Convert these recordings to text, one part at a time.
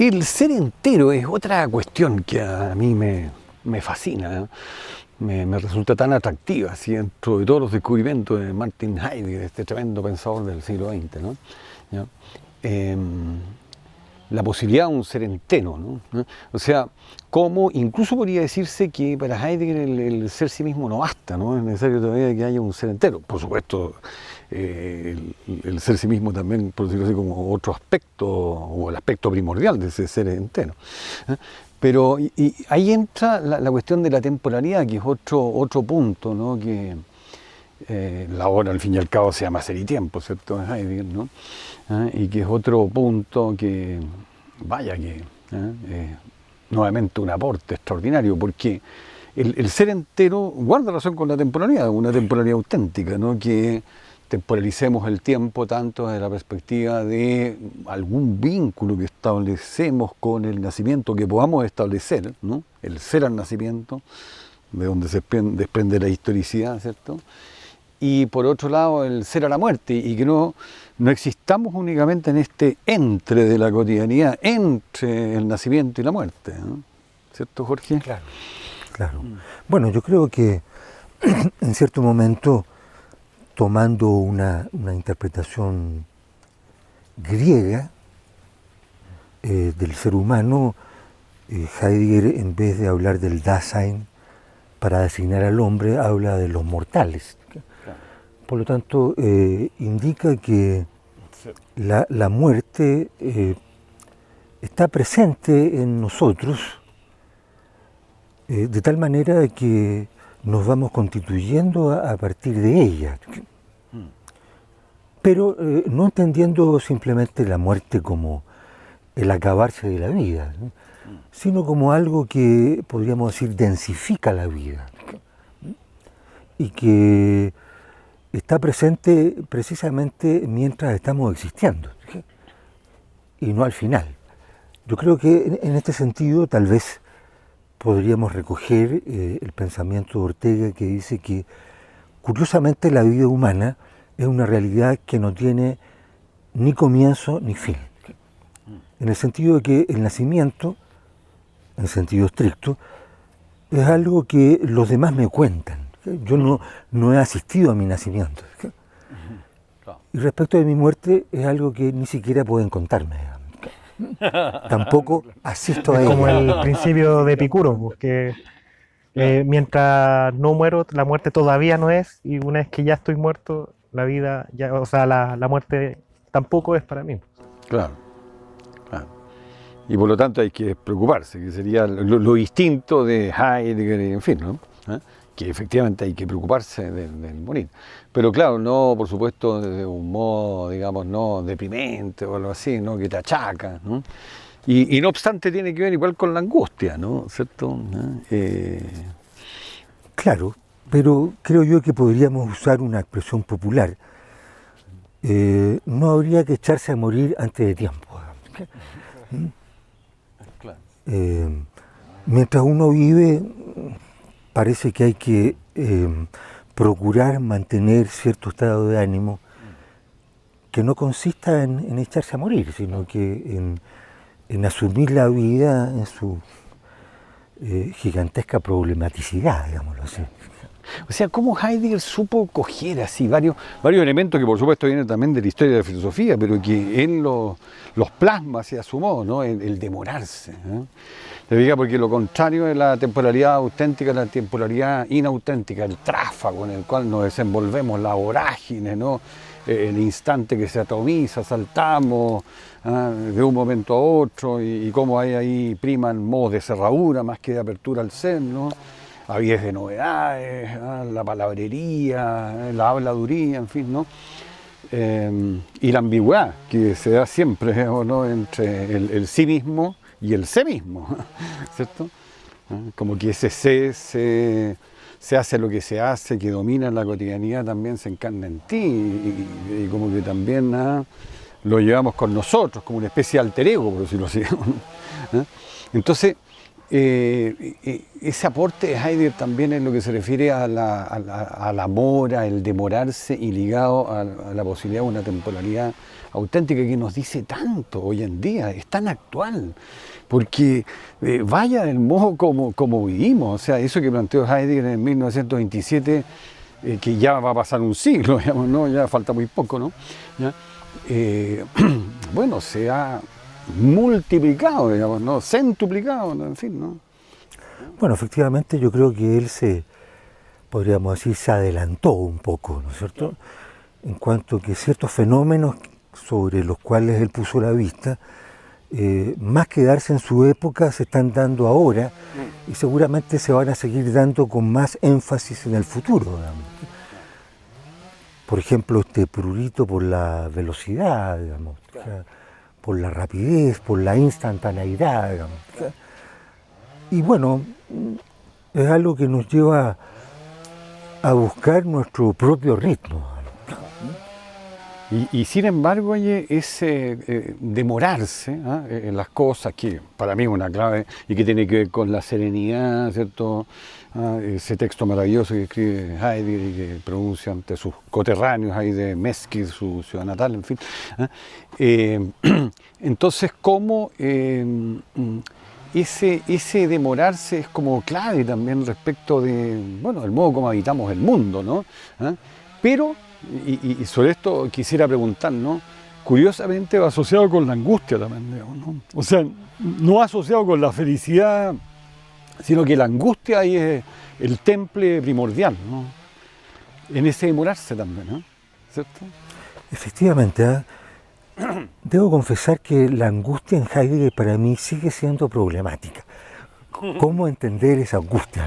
El ser entero es otra cuestión que a mí me fascina, ¿eh? Me resulta tan atractiva, así, dentro de todos los descubrimientos de Martin Heidegger, este tremendo pensador del siglo XX, ¿no? ¿Ya? La posibilidad de un ser entero, ¿no? O sea, cómo incluso podría decirse que para Heidegger el ser sí mismo no basta, ¿no? Es necesario todavía que haya un ser entero. Por supuesto, el ser sí mismo también, por decirlo así, como otro aspecto, o el aspecto primordial de ese ser entero, ¿eh? Pero y ahí entra la cuestión de la temporalidad, que es otro punto, ¿no? Que la obra al fin y al cabo se llama Ser y Tiempo, ¿cierto? De Heidegger, ¿no? Y que es otro punto que, vaya que, nuevamente un aporte extraordinario, porque el ser entero guarda relación con la temporalidad, una temporalidad auténtica, ¿no? Que temporalicemos el tiempo tanto desde la perspectiva de algún vínculo que establecemos con el nacimiento, que podamos establecer, ¿no? El ser al nacimiento, de donde se desprende la historicidad, ¿cierto? Y por otro lado el ser a la muerte, y que no existamos únicamente en este entre de la cotidianidad, entre el nacimiento y la muerte, ¿no? ¿Cierto, Jorge? Claro, claro. Bueno, yo creo que en cierto momento, tomando una interpretación griega del ser humano, Heidegger, en vez de hablar del Dasein para designar al hombre, habla de los mortales. Por lo tanto, indica que la muerte está presente en nosotros de tal manera que nos vamos constituyendo a partir de ella. Pero no entendiendo simplemente la muerte como el acabarse de la vida, ¿no? Sino como algo que, podríamos decir, densifica la vida y que está presente precisamente mientras estamos existiendo y no al final. Yo creo que en este sentido tal vez podríamos recoger el pensamiento de Ortega, que dice que curiosamente la vida humana es una realidad que no tiene ni comienzo ni fin, en el sentido de que el nacimiento, en sentido estricto, es algo que los demás me cuentan. Yo no he asistido a mi nacimiento. Y respecto de mi muerte, es algo que ni siquiera pueden contarme. Tampoco asisto a ella. Como el principio de Epicuro, que mientras no muero, la muerte todavía no es, y una vez que ya estoy muerto, la vida, ya, o sea, la muerte tampoco es para mí. Claro, claro. Y por lo tanto hay que preocuparse, que sería lo distinto de Heidegger, en fin, ¿no? Que efectivamente hay que preocuparse del morir. Pero claro, no, por supuesto, de un modo, digamos, no deprimente o algo así, ¿no? Que te achaca, ¿no? Y no obstante tiene que ver igual con la angustia, ¿no? ¿Cierto? Claro, pero creo yo que podríamos usar una expresión popular. No habría que echarse a morir antes de tiempo. Claro. Mientras uno vive, parece que hay que procurar mantener cierto estado de ánimo que no consista en echarse a morir, sino que en asumir la vida en su gigantesca problematicidad, digámoslo así. O sea, cómo Heidegger supo coger así varios elementos que por supuesto vienen también de la historia de la filosofía, pero que él los plasma hacia su modo, ¿no? El demorarse, ¿eh? Te diga, porque lo contrario de la temporalidad auténtica es la temporalidad inauténtica, el tráfago en el cual nos desenvolvemos, la vorágine, ¿no? El instante que se atomiza, saltamos de un momento a otro, y cómo hay ahí priman modos de cerradura más que de apertura al ser, ¿no? Avidez de novedades, la palabrería, la habladuría, en fin, ¿no? Y la ambigüedad que se da siempre, ¿no? Entre el sí mismo y el sé mismo, ¿cierto? Como que ese sé se hace lo que se hace, que domina la cotidianidad, también se encarna en ti, y como que también lo llevamos con nosotros, como una especie de alter ego, por decirlo así, ¿no? Entonces, ese aporte de Heidegger también en lo que se refiere al amor, al demorarse y ligado a la posibilidad de una temporalidad auténtica que nos dice tanto hoy en día, es tan actual, porque vaya del modo como vivimos, o sea, eso que planteó Heidegger en 1927, que ya va a pasar un siglo, digamos, ¿no? Ya falta muy poco, ¿no? ¿Ya? Bueno, se ha multiplicado, digamos, ¿no? Centuplicado, ¿no? En fin, ¿no? Bueno, efectivamente yo creo que él podríamos decir, se adelantó un poco, ¿no es cierto? En cuanto a que ciertos fenómenos sobre los cuales él puso la vista, más que darse en su época, se están dando ahora y seguramente se van a seguir dando con más énfasis en el futuro, digamos. Por ejemplo, este prurito por la velocidad, digamos, o sea, por la rapidez, por la instantaneidad, digamos. Y bueno, es algo que nos lleva a buscar nuestro propio ritmo. Y sin embargo, oye, ese demorarse en las cosas, que para mí es una clave y que tiene que ver con la serenidad, ¿cierto? Ese texto maravilloso que escribe Heidegger y que pronuncia ante sus coterráneos ahí de Mesquite, su ciudad natal, en fin. Entonces, ¿cómo ese demorarse es como clave también respecto de, bueno, del modo como habitamos el mundo, ¿no? Pero, y sobre esto quisiera preguntar, ¿no? Curiosamente va asociado con la angustia también, digamos, ¿no? O sea, no asociado con la felicidad, sino que la angustia ahí es el temple primordial, ¿no? En ese demorarse también, ¿no? ¿Cierto? Efectivamente, debo confesar que la angustia en Heidegger para mí sigue siendo problemática. ¿Cómo entender esa angustia?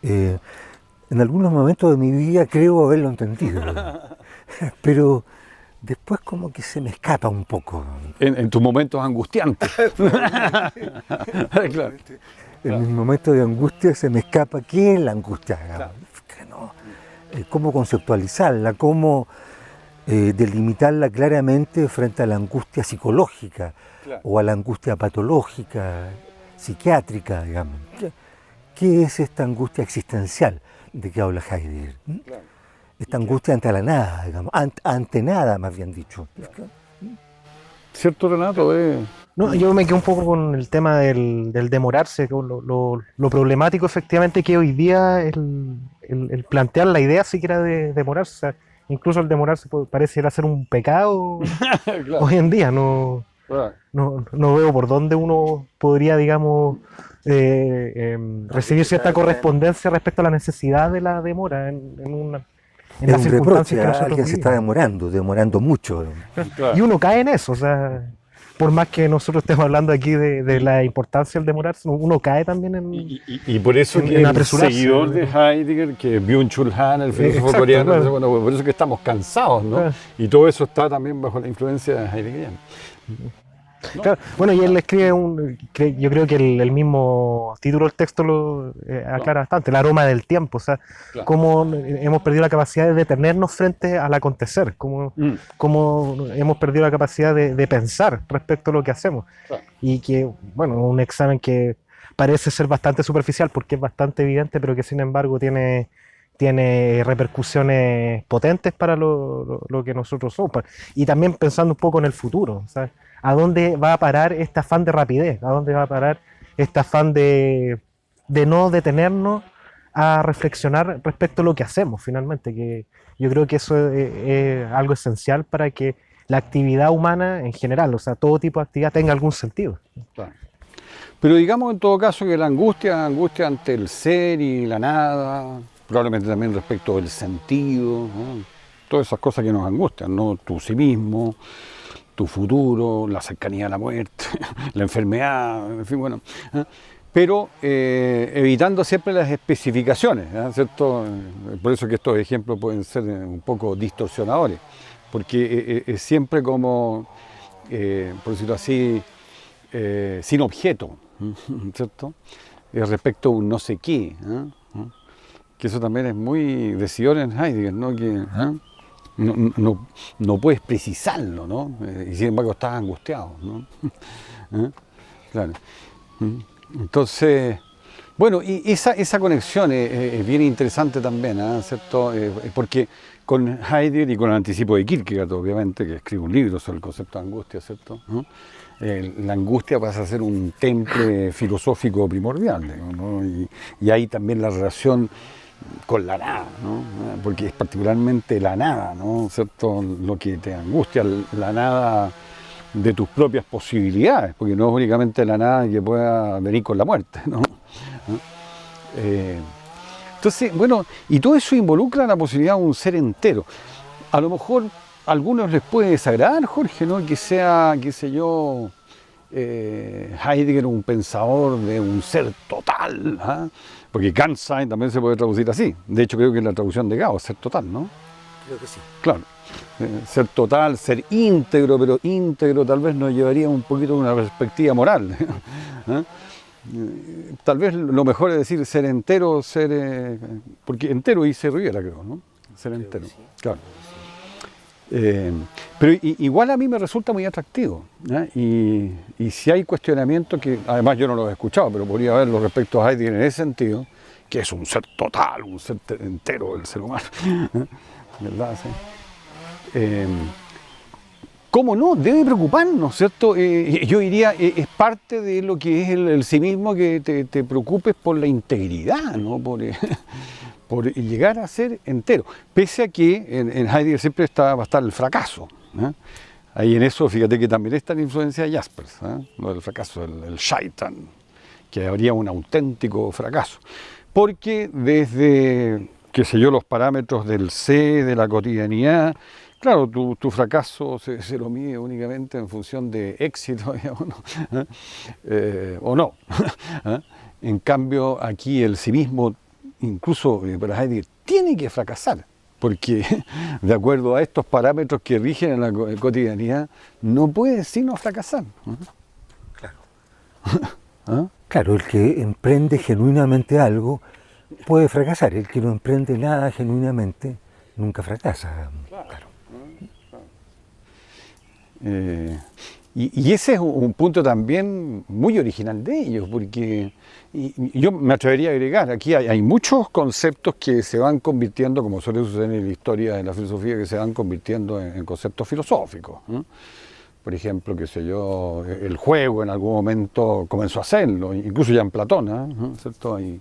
En algunos momentos de mi vida creo haberlo entendido, pero después como que se me escapa un poco. En tus momentos angustiantes. Claro. En mis momentos de angustia se me escapa qué es la angustia, Claro. ¿no? Cómo conceptualizarla, cómo delimitarla claramente frente a la angustia psicológica, Claro. o a la angustia patológica, psiquiátrica, digamos. ¿Qué es esta angustia existencial de que habla Heidegger? Claro. Esta angustia ante la nada, digamos, ante nada, más bien dicho. ¿Cierto, Renato? No, yo me quedo un poco con el tema del demorarse, con lo problemático efectivamente que hoy día el plantear la idea siquiera de demorarse. O sea, incluso el demorarse pareciera ser un pecado Claro. hoy en día. No veo por dónde uno podría, digamos, recibir cierta correspondencia respecto a la necesidad de la demora en Es las un circunstancias reproche, que nosotros alguien se está vivimos. demorando mucho. Claro. Y uno cae en eso, o sea, por más que nosotros estemos hablando aquí de la importancia del demorarse, uno cae también en... Y por eso en que el apresurarse. seguidor de Heidegger, que es Byung-Chul Han, el filósofo Exacto, coreano, claro. dice, bueno, por eso que estamos cansados, ¿no? Claro. Y todo eso está también bajo la influencia de Heideggeriana. Claro, bueno, y él escribe yo creo que el mismo título del texto lo aclara bastante, el aroma del tiempo, o sea, Claro. cómo hemos perdido la capacidad de detenernos frente al acontecer, cómo hemos perdido la capacidad de pensar respecto a lo que hacemos. Claro. Y que, bueno, un examen que parece ser bastante superficial porque es bastante evidente, pero que sin embargo tiene repercusiones potentes para lo que nosotros somos. Y también pensando un poco en el futuro, ¿sabes? ¿A dónde va a parar este afán de rapidez? ¿A dónde va a parar este afán de no detenernos a reflexionar respecto a lo que hacemos finalmente? Que yo creo que eso es algo esencial para que la actividad humana en general, o sea, todo tipo de actividad tenga algún sentido. Claro. Pero digamos en todo caso que la angustia ante el ser y la nada, probablemente también respecto del sentido, ¿no? Todas esas cosas que nos angustian, ¿no? Tu sí mismo, tu futuro, la cercanía a la muerte, la enfermedad, en fin, bueno. Pero evitando siempre las especificaciones, ¿cierto? Por eso que estos ejemplos pueden ser un poco distorsionadores, porque es siempre como, por decirlo así, sin objeto, ¿cierto? Respecto a un no sé qué, que eso también es muy decidor en Heidegger, ¿no? Que no puedes precisarlo, ¿no? Y sin embargo estás angustiado, ¿no? Claro. Entonces, bueno, y esa conexión es bien interesante también, ¿cierto? Porque con Heidegger y con el anticipo de Kierkegaard, obviamente, que escribe un libro sobre el concepto de angustia, ¿cierto? ¿No? La angustia pasa a ser un temple filosófico primordial, digamos, ¿no? Y hay también la relación con la nada, ¿no? Porque es particularmente la nada, ¿no? ¿Cierto? Lo que te angustia, la nada de tus propias posibilidades, porque no es únicamente la nada que pueda venir con la muerte, ¿no? Entonces, bueno, y todo eso involucra la posibilidad de un ser entero. A lo mejor a algunos les puede desagradar, Jorge, ¿no? Que sea, qué sé yo, Heidegger un pensador de un ser total, ¿ah? Porque Ganzheim también se puede traducir así. De hecho, creo que es la traducción de Gao, ser total, ¿no? Creo que sí. Claro. Ser total, ser íntegro, pero íntegro tal vez nos llevaría un poquito a una perspectiva moral. ¿Eh? Tal vez lo mejor es decir ser entero, porque entero dice Rivera, creo, ¿no? Ser entero, sí. Claro. Pero igual a mí me resulta muy atractivo, ¿eh? Y si hay cuestionamientos que, además yo no los he escuchado, pero podría haberlo respecto a Heidegger en ese sentido, que es un ser total, un ser entero el ser humano, ¿eh? ¿Verdad? Sí. ¿Cómo no? Debe preocuparnos, ¿cierto? Yo diría, es parte de lo que es el sí mismo que te preocupes por la integridad, ¿no? Por llegar a ser entero. Pese a que en Heidegger siempre va a estar el fracaso, ¿eh? Ahí en eso, fíjate que también está la influencia de Jaspers, ¿eh? Lo del fracaso, el Scheitern, que habría un auténtico fracaso. Porque desde, qué sé yo, los parámetros del C, de la cotidianidad, claro, tu fracaso se lo mide únicamente en función de éxito, digamos, ¿no? O no. En cambio, aquí el sí mismo, incluso para Heidegger, tiene que fracasar, porque de acuerdo a estos parámetros que rigen en la cotidianidad, no puede sino fracasar. Claro. ¿Ah? Claro, el que emprende genuinamente algo puede fracasar, el que no emprende nada genuinamente nunca fracasa. Claro. Y ese es un punto también muy original de ellos, porque yo me atrevería a agregar, aquí hay muchos conceptos que se van convirtiendo, como suele suceder en la historia de la filosofía, que se van convirtiendo en conceptos filosóficos, ¿no? Por ejemplo, qué sé yo, el juego en algún momento comenzó a hacerlo, incluso ya en Platón, ¿no? ¿Cierto? Hay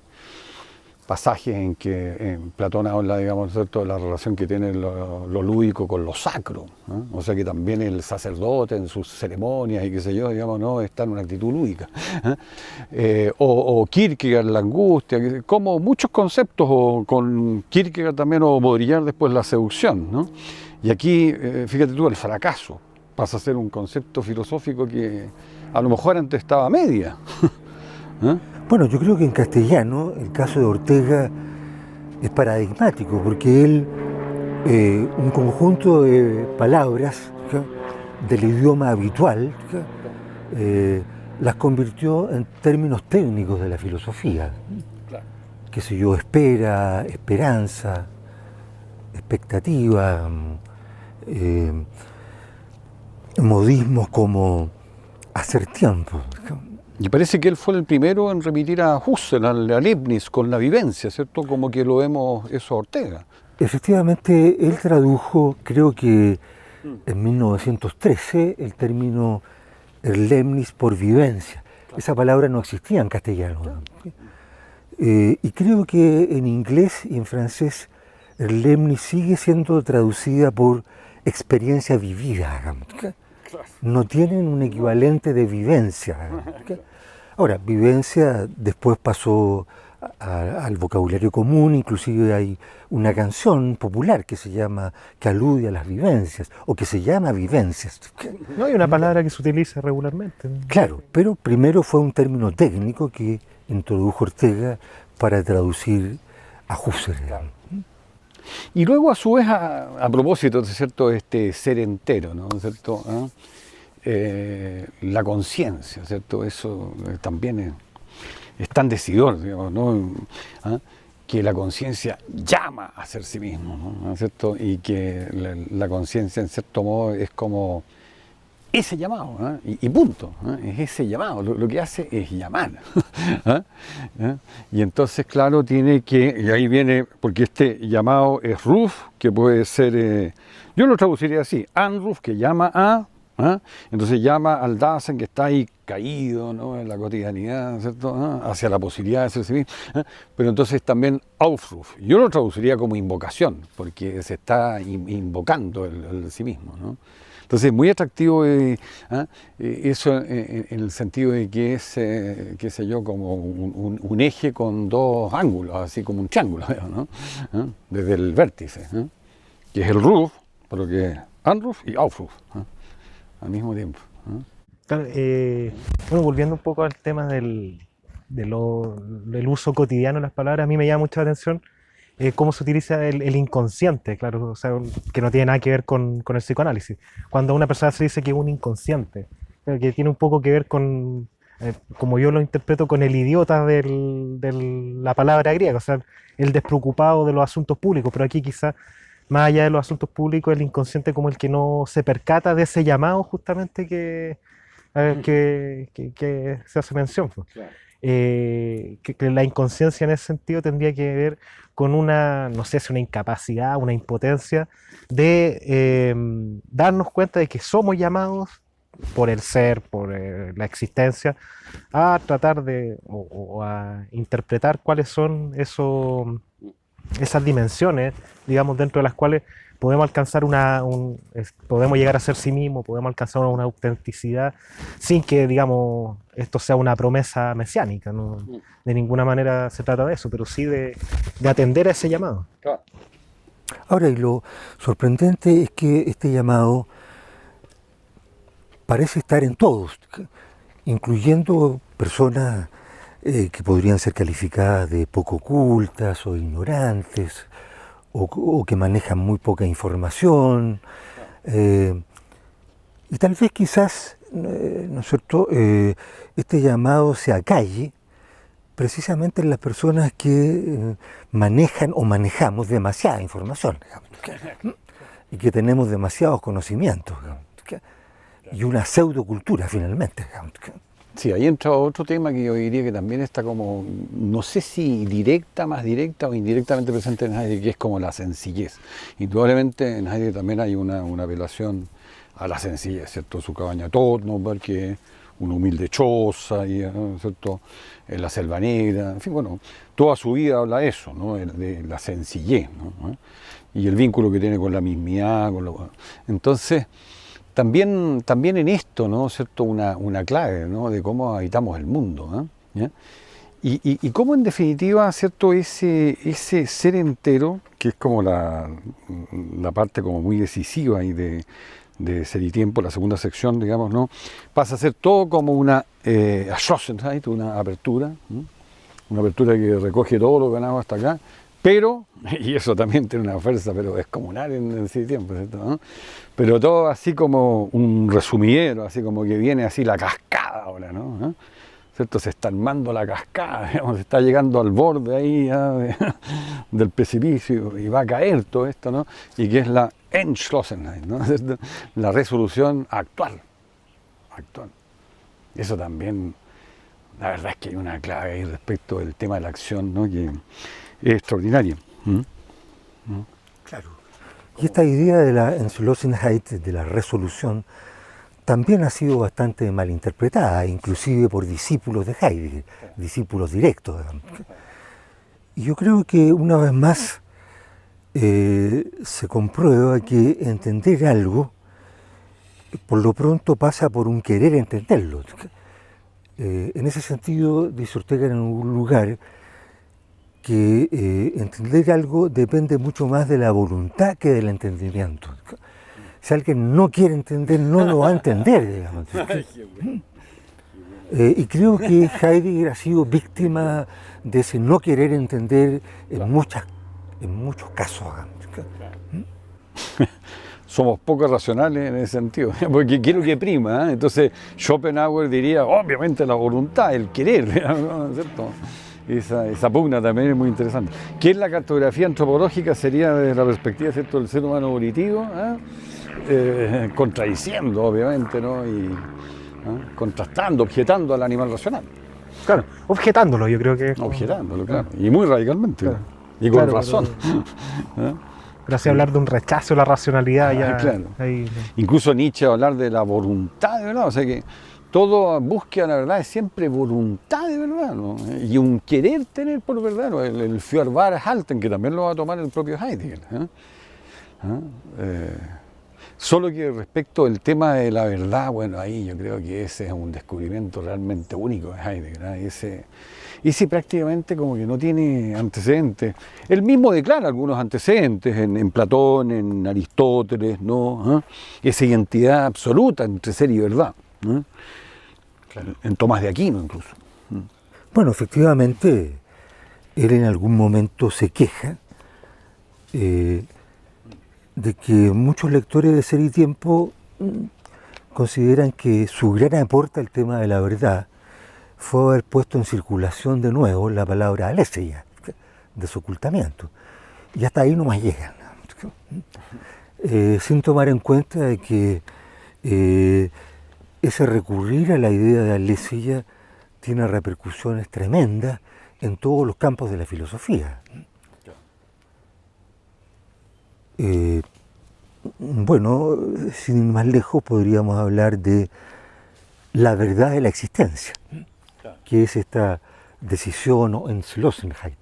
pasajes en que Platón habla, digamos, ¿cierto?, de la relación que tiene lo lúdico con lo sacro, ¿no? O sea que también el sacerdote en sus ceremonias y qué sé yo, digamos, no está en una actitud lúdica, ¿eh? O Kierkegaard, la angustia, como muchos conceptos, o con Kierkegaard también, o Baudrillard después la seducción, ¿no? Y aquí, fíjate tú, el fracaso pasa a ser un concepto filosófico que a lo mejor antes estaba a media. ¿Eh? Bueno, yo creo que en castellano el caso de Ortega es paradigmático, porque él, un conjunto de palabras, ¿ja?, del idioma habitual, ¿ja?, las convirtió en términos técnicos de la filosofía. Claro. Qué sé yo, espera, esperanza, expectativa, modismos como hacer tiempo. Y parece que él fue el primero en remitir a Husserl, a Leibniz, con la vivencia, ¿cierto? Como que lo vemos eso a Ortega. Efectivamente, él tradujo, creo que en 1913, el término Leibniz por vivencia. Esa palabra no existía en castellano. Y creo que en inglés y en francés, Leibniz sigue siendo traducida por experiencia vivida. No tienen un equivalente de vivencia. Ahora, vivencia después pasó al vocabulario común, inclusive hay una canción popular que alude a las vivencias, o que se llama vivencias. No hay una palabra que se utiliza regularmente. Claro, pero primero fue un término técnico que introdujo Ortega para traducir a Husserl. Y luego, a su vez, a propósito, ¿cierto?, este ser entero, ¿no?, ¿cierto? La conciencia, ¿cierto? Eso también es tan decidor, digamos, ¿no? Que la conciencia llama a ser sí mismo, ¿no?, ¿cierto? Y que la conciencia, en cierto modo, es como ese llamado, y punto, es ese llamado, lo que hace es llamar. Y entonces, claro, tiene que, y ahí viene, porque este llamado es Ruf, que puede ser, yo lo traduciría así, Anruf, que llama a, entonces llama al Dasein que está ahí caído, ¿no?, en la cotidianidad, ¿cierto?, hacia la posibilidad de ser sí mismo, pero entonces también Aufruf, yo lo traduciría como invocación, porque se está invocando el sí mismo, ¿no? Entonces, muy atractivo eso en el sentido de que es, qué sé yo, como un eje con dos ángulos, así como un triángulo, ¿no? Desde el vértice, que es el Ruf, pero que es Anruf y Aufruf, al mismo tiempo. Claro, bueno, volviendo un poco al tema del uso cotidiano de las palabras, a mí me llama mucha atención cómo se utiliza el inconsciente, claro, o sea, que no tiene nada que ver con el psicoanálisis. Cuando a una persona se dice que es un inconsciente, que tiene un poco que ver con, como yo lo interpreto, con el idiota de la palabra griega, o sea, el despreocupado de los asuntos públicos, pero aquí quizás, más allá de los asuntos públicos, el inconsciente como el que no se percata de ese llamado justamente que se hace mención. Pues. Claro. Que la inconsciencia en ese sentido tendría que ver con una, no sé si una incapacidad, una impotencia de darnos cuenta de que somos llamados por el ser, por la existencia, a tratar de, o a interpretar cuáles son esas dimensiones, digamos, dentro de las cuales podemos alcanzar podemos llegar a ser sí mismo, podemos alcanzar una autenticidad sin que, digamos, esto sea una promesa mesiánica, ¿no? De ninguna manera se trata de eso, pero sí de atender a ese llamado. Claro. Ahora, y lo sorprendente es que este llamado parece estar en todos, incluyendo personas que podrían ser calificadas de poco cultas o ignorantes, o que manejan muy poca información, y tal vez quizás, ¿no es cierto?, este llamado se acalle precisamente en las personas que manejan o manejamos demasiada información, digamos, y que tenemos demasiados conocimientos, digamos, y una pseudocultura finalmente, digamos. Sí, ahí entra otro tema que yo diría que también está como, no sé si más directa o indirectamente presente en Heidegger, que es como la sencillez. Indudablemente en Heidegger también hay una apelación a la sencillez, ¿cierto? Su cabaña Tottenberg, que es una humilde choza, ¿cierto? En la selva negra, en fin, bueno, toda su vida habla de eso, ¿no? De la sencillez, ¿no? Y el vínculo que tiene con la mismidad, entonces... También en esto, ¿no?, ¿cierto?, una clave, ¿no?, de cómo habitamos el mundo, ¿ya? Y cómo en definitiva, ¿cierto?, ese ser entero, que es como la parte como muy decisiva ahí de Ser y Tiempo, la segunda sección, digamos, ¿no?, pasa a ser todo como una Geschlossenheit, una apertura que recoge todo lo ganado hasta acá, pero, y eso también tiene una fuerza pero descomunal en Ser y Tiempo, ¿cierto?, ¿no? Pero todo así como un resumidero, así como que viene así la cascada ahora, ¿no? ¿Cierto? Se está armando la cascada, digamos, se está llegando al borde ahí del precipicio y va a caer todo esto, ¿no? Y que es la Entschlossenheit, ¿no? La resolución actual. Eso también, la verdad es que hay una clave ahí respecto del tema de la acción, ¿no?, que es extraordinaria. Claro. Y esta idea de la Entschlossenheit, de la resolución, también ha sido bastante malinterpretada, inclusive por discípulos de Heidegger, discípulos directos. Y yo creo que una vez más se comprueba que entender algo, por lo pronto pasa por un querer entenderlo. En ese sentido, dice Ortega en un lugar, que entender algo depende mucho más de la voluntad que del entendimiento. Si alguien no quiere entender, no lo va a entender, digamos. Y creo que Heidegger ha sido víctima de ese no querer entender en muchos casos. Somos poco racionales en ese sentido, porque quiero que prima, ¿eh? Entonces Schopenhauer diría, obviamente la voluntad, el querer, ¿no es cierto? Esa pugna también es muy interesante. ¿Qué es la cartografía antropológica? Sería desde la perspectiva, ¿cierto?, del ser humano volitivo, contradiciendo, obviamente, ¿no? Y contrastando, objetando al animal racional. Claro, objetándolo, yo creo que. Objetándolo, claro. Y muy radicalmente. Claro. Y con Claro, razón. Pero así hablar de un rechazo a la racionalidad ya. Claro. Ahí, Incluso Nietzsche va a hablar de la voluntad de verdad, o sea que toda búsqueda de la verdad es siempre voluntad de verdad, ¿no? Y un querer tener por verdad, ¿no? El Fürwahrhalten, que también lo va a tomar el propio Heidegger. Solo que respecto al tema de la verdad, bueno, ahí yo creo que ese es un descubrimiento realmente único de Heidegger, ese prácticamente como que no tiene antecedentes. Él mismo declara algunos antecedentes en Platón, en Aristóteles, ¿no? Esa identidad absoluta entre ser y verdad, ¿no? Claro. En Tomás de Aquino incluso. Bueno, efectivamente, él en algún momento se queja de que muchos lectores de Ser y Tiempo consideran que su gran aporte al tema de la verdad fue haber puesto en circulación de nuevo la palabra aletheia, desocultamiento. Y hasta ahí no más llegan. Sin tomar en cuenta de que ese recurrir a la idea de aletheia tiene repercusiones tremendas en todos los campos de la filosofía. Bueno, sin ir más lejos, podríamos hablar de la verdad de la existencia, que es esta decisión o Entschlossenheit.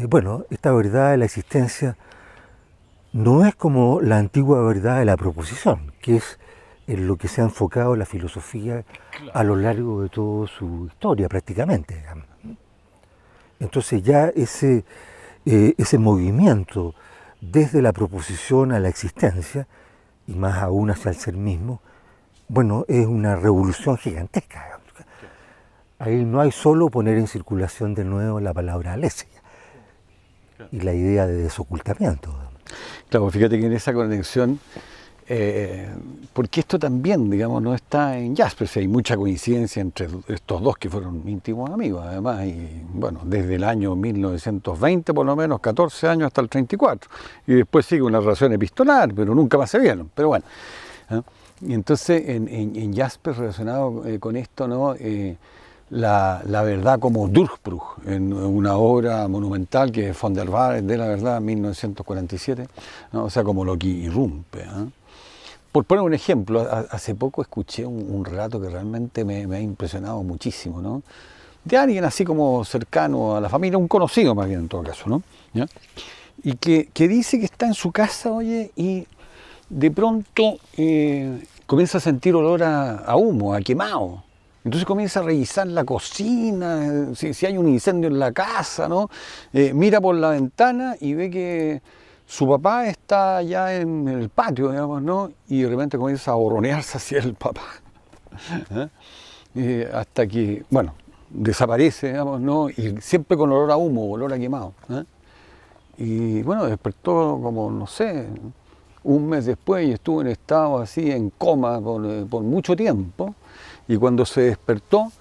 Bueno, esta verdad de la existencia no es como la antigua verdad de la proposición, que es en lo que se ha enfocado la filosofía a lo largo de toda su historia prácticamente, digamos. Entonces ya ese movimiento desde la proposición a la existencia, y más aún hacia el ser mismo, bueno, es una revolución gigantesca. Ahí no hay solo poner en circulación de nuevo la palabra aletheia y la idea de desocultamiento. Claro, fíjate que en esa conexión, porque esto también, digamos, no está en Jaspers, hay mucha coincidencia entre estos dos que fueron íntimos amigos, además, y bueno, desde el año 1920 por lo menos, 14 años hasta el 34, y después sigue una relación epistolar, pero nunca más se vieron, pero bueno. Y entonces en Jaspers relacionado con esto, ¿no? La verdad como Durchbruch, en una obra monumental que es Von der Wahr de la verdad, 1947, ¿no? O sea, como lo que irrumpe. Por poner un ejemplo, hace poco escuché un relato que realmente me ha impresionado muchísimo, ¿no? De alguien así como cercano a la familia, un conocido más bien en todo caso, ¿no? ¿Ya? Y que dice que está en su casa, oye, y de pronto comienza a sentir olor a humo, a quemado. Entonces comienza a revisar la cocina, si hay un incendio en la casa, ¿no? Mira por la ventana y ve que su papá está ya en el patio, digamos, ¿no? Y de repente comienza a borronearse hacia el papá. Hasta que, bueno, desaparece, digamos, ¿no? Y siempre con olor a humo, olor a quemado. Y bueno, despertó como, no sé, un mes después y estuvo en estado así, en coma por mucho tiempo. Y cuando se despertó,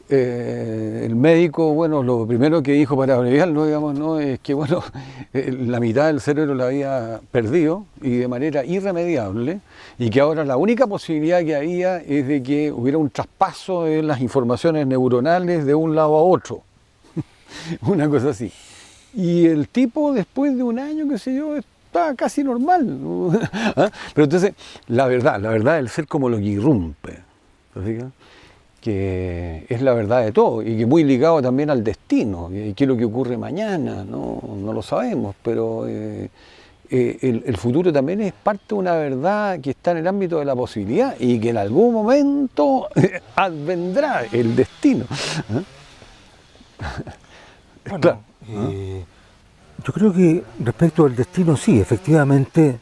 el médico, bueno, lo primero que dijo para abreviarlo, digamos, ¿no? Es que, bueno, la mitad del cerebro la había perdido y de manera irremediable, y que ahora la única posibilidad que había es de que hubiera un traspaso de las informaciones neuronales de un lado a otro. Una cosa así. Y el tipo, después de un año, qué sé yo, está casi normal. Pero entonces, la verdad del ser como lo que irrumpe. ¿Fíjate? Que es la verdad de todo y que muy ligado también al destino, y qué es lo que ocurre mañana, no lo sabemos, pero el futuro también es parte de una verdad que está en el ámbito de la posibilidad y que en algún momento advendrá el destino. Bueno, claro. Yo creo que respecto al destino, sí, efectivamente,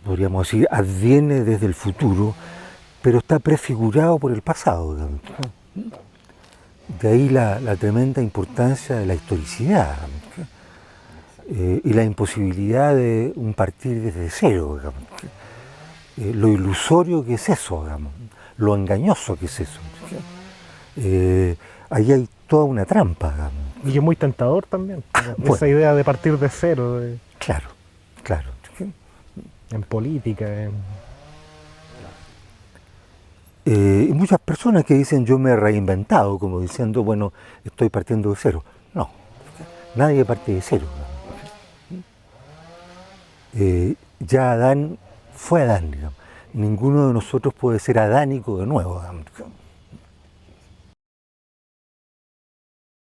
podríamos decir, adviene desde el futuro, pero está prefigurado por el pasado. De ahí la tremenda importancia de la historicidad y la imposibilidad de un partir desde cero, lo ilusorio que es eso, digamos, lo engañoso que es eso. Ahí hay toda una trampa. Digamos. Y es muy tentador también, bueno, esa idea de partir de cero. Claro, claro. en política, Y muchas personas que dicen yo me he reinventado, como diciendo, bueno, estoy partiendo de cero. No, nadie parte de cero. Ya Adán fue Adán, digamos. Ninguno de nosotros puede ser adánico de nuevo, digamos.